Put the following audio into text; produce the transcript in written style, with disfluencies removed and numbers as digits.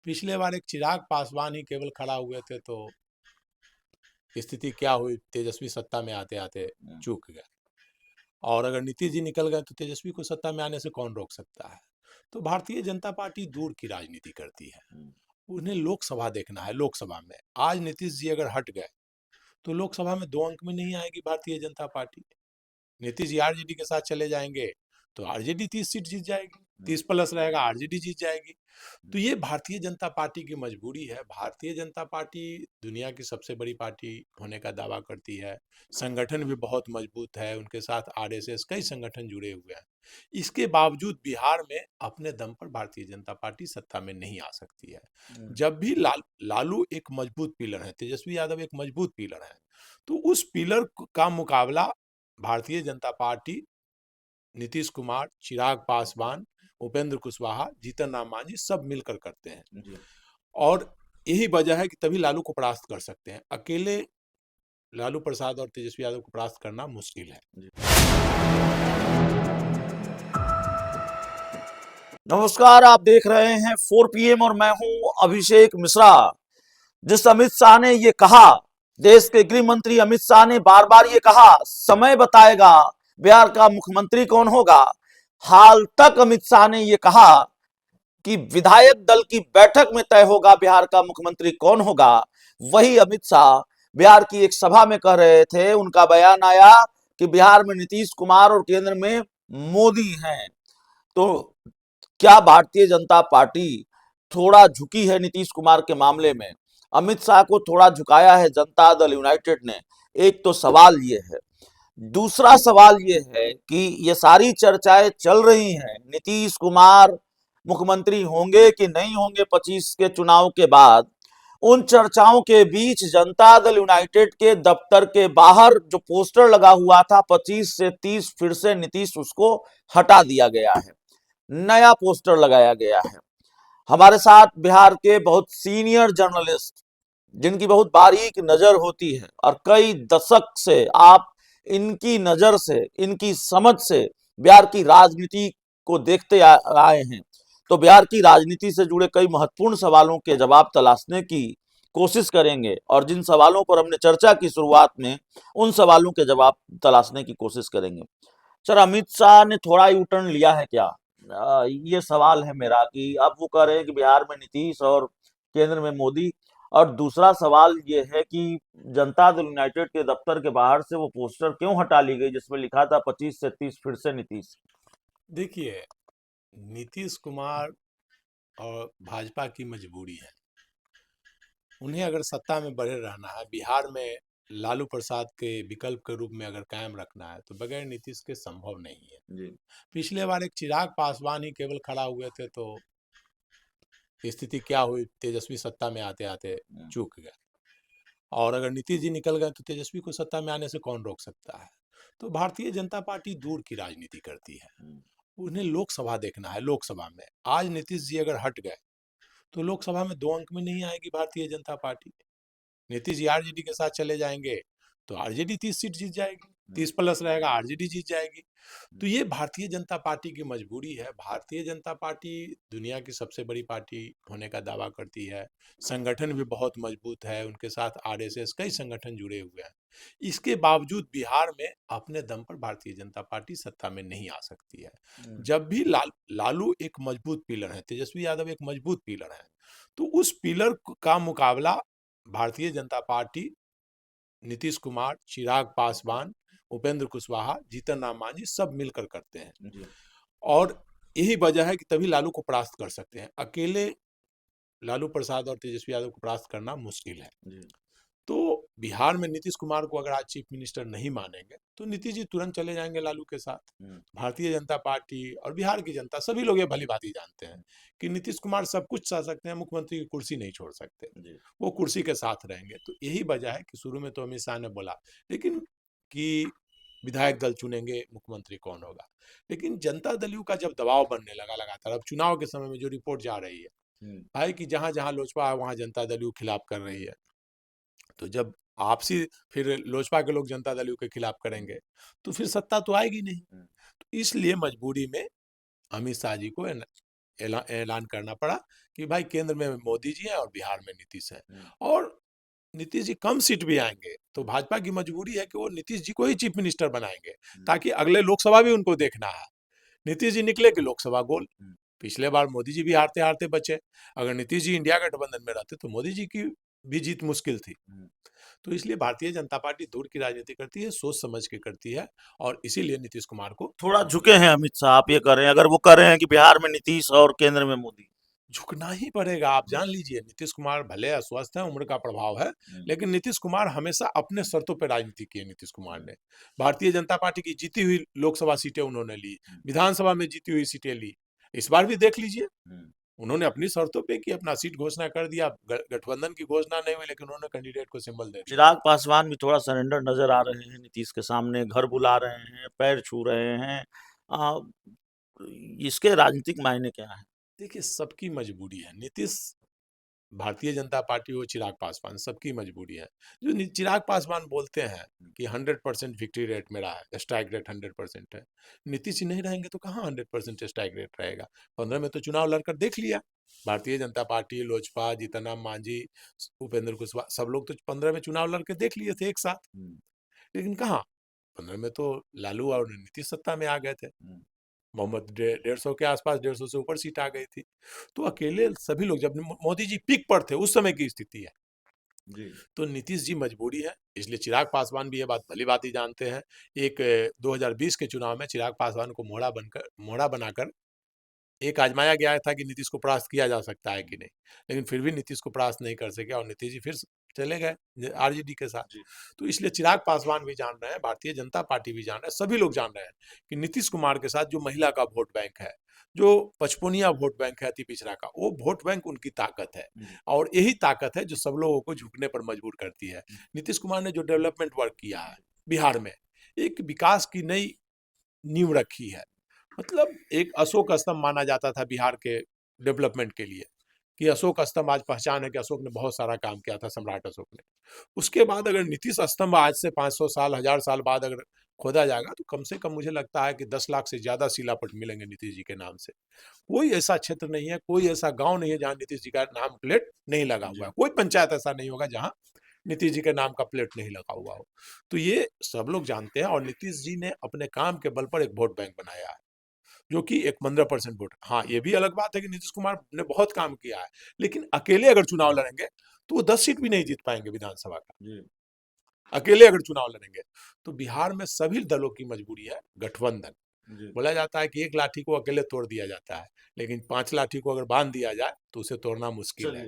पिछले बार एक चिराग पासवान ही केवल खड़ा हुए थे तो स्थिति क्या हुई, तेजस्वी सत्ता में आते आते चूक गए। और अगर नीतीश जी निकल गए तो तेजस्वी को सत्ता में आने से कौन रोक सकता है। तो भारतीय जनता पार्टी दूर की राजनीति करती है, उन्हें लोकसभा देखना है। लोकसभा में आज नीतीश जी अगर हट गए तो लोकसभा में 2 अंक में नहीं आएगी भारतीय जनता पार्टी। नीतीश जी आरजेडी के साथ चले जाएंगे तो आरजेडी 30 सीट जीत जाएगी, 30 प्लस रहेगा, आरजेडी जीत जाएगी। तो ये भारतीय जनता पार्टी की मजबूरी है। भारतीय जनता पार्टी दुनिया की सबसे बड़ी पार्टी होने का दावा करती है, संगठन भी बहुत मजबूत है, उनके साथ आरएसएस कई संगठन जुड़े हुए हैं। इसके बावजूद बिहार में अपने दम पर भारतीय जनता पार्टी सत्ता में नहीं आ सकती है। जब भी लालू एक मजबूत पिलर है, तेजस्वी यादव एक मजबूत पिलर है, तो उस पिलर का मुकाबला भारतीय जनता पार्टी, नीतीश कुमार, चिराग पासवान, उपेंद्र कुशवाहा, जीतन राम मांझी सब मिलकर करते हैं। और यही वजह है कि तभी लालू को परास्त कर सकते हैं। अकेले लालू प्रसाद और तेजस्वी यादव को परास्त करना मुश्किल है। नमस्कार, आप देख रहे हैं 4 PM और मैं हूं अभिषेक मिश्रा। जिस अमित शाह ने ये कहा, देश के गृह मंत्री अमित शाह ने बार बार ये कहा, समय बताएगा बिहार का मुख्यमंत्री कौन होगा। हाल तक अमित शाह ने ये कहा कि विधायक दल की बैठक में तय होगा बिहार का मुख्यमंत्री कौन होगा। वही अमित शाह बिहार की एक सभा में कह रहे थे, उनका बयान आया कि बिहार में नीतीश कुमार और केंद्र में मोदी हैं। तो क्या भारतीय जनता पार्टी थोड़ा झुकी है नीतीश कुमार के मामले में? अमित शाह को थोड़ा झुकाया है जनता दल यूनाइटेड ने। एक तो सवाल ये है। दूसरा सवाल ये है कि ये सारी चर्चाएं चल रही हैं, नीतीश कुमार मुख्यमंत्री होंगे कि नहीं होंगे 25 के चुनाव के बाद। उन चर्चाओं के बीच जनता दल यूनाइटेड के दफ्तर के बाहर जो पोस्टर लगा हुआ था 25 से 30 फिर से नीतीश, उसको हटा दिया गया है, नया पोस्टर लगाया गया है। हमारे साथ बिहार के बहुत सीनियर जर्नलिस्ट, जिनकी बहुत बारीक नजर होती है और कई दशक से आप इनकी नजर से, इनकी समझ से बिहार की राजनीति को देखते आए हैं, तो बिहार की राजनीति से जुड़े कई महत्वपूर्ण सवालों के जवाब तलाशने की कोशिश करेंगे। और जिन सवालों पर हमने चर्चा की शुरुआत में, उन सवालों के जवाब तलाशने की कोशिश करेंगे। सर, अमित शाह ने थोड़ा यू टर्न लिया है क्या? ये सवाल है मेरा कि अब वो कह रहे हैं कि बिहार में नीतीश और केंद्र में मोदी। और दूसरा सवाल ये है कि जनता दल यूनाइटेड के दफ्तर के बाहर से वो पोस्टर क्यों हटा ली गई जिसमें लिखा था 25 से 30 फिर से नीतीश? देखिए, नीतीश कुमार और भाजपा की मजबूरी है। उन्हें अगर सत्ता में बने रहना है, बिहार में लालू प्रसाद के विकल्प के रूप में अगर कायम रखना है, तो बगैर नीतीश के संभव नहीं है जी। पिछले बार एक चिराग पासवान ही केवल खड़ा हुए थे तो स्थिति क्या हुई, तेजस्वी सत्ता में आते आते चूक गए। और अगर नीतीश जी निकल गए तो तेजस्वी को सत्ता में आने से कौन रोक सकता है। तो भारतीय जनता पार्टी दूर की राजनीति करती है, उन्हें लोकसभा देखना है। लोकसभा में आज नीतीश जी अगर हट गए तो लोकसभा में 2 अंक में नहीं आएगी भारतीय जनता पार्टी। नीतीश जी आरजेडी के साथ चले जाएंगे तो आरजेडी 30 सीट जीत जाएगी, 30 प्लस रहेगा, आरजेडी जीत जाएगी। तो ये भारतीय जनता पार्टी की मजबूरी है। भारतीय जनता पार्टी दुनिया की सबसे बड़ी पार्टी होने का दावा करती है, संगठन भी बहुत मजबूत है, उनके साथ आरएसएस कई संगठन जुड़े हुए हैं। इसके बावजूद बिहार में अपने दम पर भारतीय जनता पार्टी सत्ता में नहीं आ सकती है। जब भी लालू एक मजबूत पिलर है, तेजस्वी यादव एक मजबूत पिलर है, तो उस पिलर का मुकाबला भारतीय जनता पार्टी, नीतीश कुमार, चिराग पासवान, उपेंद्र कुशवाहा, जीतन राम मांझी सब मिलकर करते हैं। और यही वजह है कि तभी लालू को परास्त कर सकते हैं। अकेले लालू प्रसाद और तेजस्वी यादव को परास्त करना मुश्किल है। तो बिहार में नीतीश कुमार को अगर आज चीफ मिनिस्टर नहीं मानेंगे तो नीतीश जी तुरंत चले जाएंगे लालू के साथ। भारतीय जनता पार्टी और बिहार की जनता, सभी लोग ये भली भांति जानते हैं कि नीतीश कुमार सब कुछ सह सकते हैं, मुख्यमंत्री की कुर्सी नहीं छोड़ सकते, वो कुर्सी के साथ रहेंगे। तो यही वजह है कि शुरू में तो अमित शाह ने बोला लेकिन कि विधायक दल चुनेंगे, मुख्यमंत्री कौन होगा। लेकिन जनता दल यू का जब दबाव बनने लगा लगातार, अब चुनाव के समय में जो रिपोर्ट जा रही है भाई कि जहां जहां लोजपा है वहां जनता दल यू खिलाफ कर रही है, तो जब आपसी फिर लोजपा के लोग जनता दल यू के खिलाफ करेंगे तो फिर सत्ता तो आएगी नहीं। तो इसलिए मजबूरी में अमित शाह जी को ऐलान करना पड़ा कि भाई केंद्र में मोदी जी हैं और बिहार में नीतीश हैं। और नीतीश जी कम सीट भी आएंगे तो भाजपा की मजबूरी है कि वो नीतीश जी को ही चीफ मिनिस्टर बनाएंगे, ताकि अगले लोकसभा भी उनको देखना है। नीतीश जी निकले कि लोकसभा गोल। पिछले बार मोदी जी भी हारते हारते बचे। अगर नीतीश जी इंडिया गठबंधन में रहते तो मोदी जी की भी जीत मुश्किल थी। तो इसलिए भारतीय जनता पार्टी दूर की राजनीति करती है, सोच समझ के करती है, और इसीलिए नीतीश कुमार को थोड़ा झुके हैं अमित शाह, आप ये कर रहे हैं, अगर वो कर रहे हैं कि बिहार में नीतीश और केंद्र में मोदी। झुकना ही पड़ेगा। आप जान लीजिए, नीतीश कुमार भले अस्वस्थ है, उम्र का प्रभाव है, लेकिन नीतीश कुमार हमेशा अपने शर्तों पर राजनीति की है। नीतीश कुमार ने भारतीय जनता पार्टी की जीती हुई लोकसभा सीटें उन्होंने ली, विधानसभा में जीती हुई सीटें ली। इस बार भी देख लीजिए, उन्होंने अपनी शर्तों पे की, अपना सीट घोषणा कर दिया। गठबंधन की घोषणा नहीं हुई, लेकिन उन्होंने कैंडिडेट को सिंबल दे दिया। चिराग पासवान भी थोड़ा सरेंडर नजर आ रहे हैं नीतीश के सामने, घर बुला रहे हैं, पैर छू रहे हैं। इसके राजनीतिक मायने क्या है? देखिए, सबकी मजबूरी है। नीतीश, भारतीय जनता पार्टी हो, चिराग पासवान, सबकी मजबूरी है। जो चिराग पासवान बोलते हैं कि 100% विक्ट्री रेट मेरा है, स्ट्राइक रेट 100% है। नीतीश जी नहीं रहेंगे तो कहाँ 100% स्ट्राइक रेट रहेगा? 15 में तो चुनाव लड़कर देख लिया। भारतीय जनता पार्टी, लोजपा, जीतन मांझी, उपेंद्र कुशवाहा, सब लोग तो 15 में चुनाव लड़के देख लिए थे एक साथ। लेकिन कहाँ, 15 में तो लालू और नीतीश सत्ता में आ गए थे। मोहम्मद 150 के आसपास, 150 से ऊपर सीट आ गई थी। तो अकेले सभी लोग, जब मोदी जी पीक पर थे, उस समय की स्थिति है जी। तो नीतीश जी मजबूरी है। इसलिए चिराग पासवान भी ये बात भली भांति जानते हैं। एक 2020 के चुनाव में चिराग पासवान को मोहरा बनाकर एक आजमाया गया था कि नीतीश को परास्त किया जा सकता है कि नहीं, लेकिन फिर भी नीतीश को परास्त नहीं कर सके और नीतीश जी फिर चले गए आरजेडी के साथ। तो इसलिए चिराग पासवान भी जान रहे हैं, भारतीय जनता पार्टी भी जान रहे हैं, सभी लोग जान रहे हैं कि नीतीश कुमार के साथ जो महिला का वोट बैंक है, जो पचपनिया वोट बैंक है अति पिछड़ा का, वो वोट बैंक उनकी ताकत है। और यही ताकत है जो सब लोगों को झुकने पर मजबूर करती है। नीतीश कुमार ने जो डेवलपमेंट वर्क किया है बिहार में, एक विकास की नई नींव रखी है। मतलब एक अशोक स्तंभ माना जाता था बिहार के डेवलपमेंट के लिए, कि अशोक स्तंभ आज पहचान है कि अशोक ने बहुत सारा काम किया था, सम्राट अशोक ने। उसके बाद अगर नीतीश स्तंभ आज से 500 साल, 1000 साल बाद अगर खोदा जाएगा तो कम से कम मुझे लगता है कि 10 लाख से ज्यादा शिलापट मिलेंगे नीतीश जी के नाम से। कोई ऐसा क्षेत्र नहीं है, कोई ऐसा गांव नहीं है जहां नीतीश जी का नाम प्लेट नहीं लगा हुआ है। कोई पंचायत ऐसा नहीं होगा जहां नीतीश जी के नाम का प्लेट नहीं लगा हुआ हो। तो ये सब लोग जानते हैं, और नीतीश जी ने अपने काम के बल पर एक वोट बैंक बनाया है, जो कि एक 15% वोट। हाँ, ये भी अलग बात है कि नीतीश कुमार ने बहुत काम किया है, लेकिन अकेले अगर चुनाव लड़ेंगे तो वो 10 सीट भी नहीं जीत पाएंगे विधानसभा का। अकेले अगर चुनाव लड़ेंगे तो बिहार में सभी दलों की मजबूरी है गठबंधन। बोला जाता है कि एक लाठी को अकेले तोड़ दिया जाता है, लेकिन 5 लाठी को अगर बांध दिया जाए तो उसे तोड़ना मुश्किल है।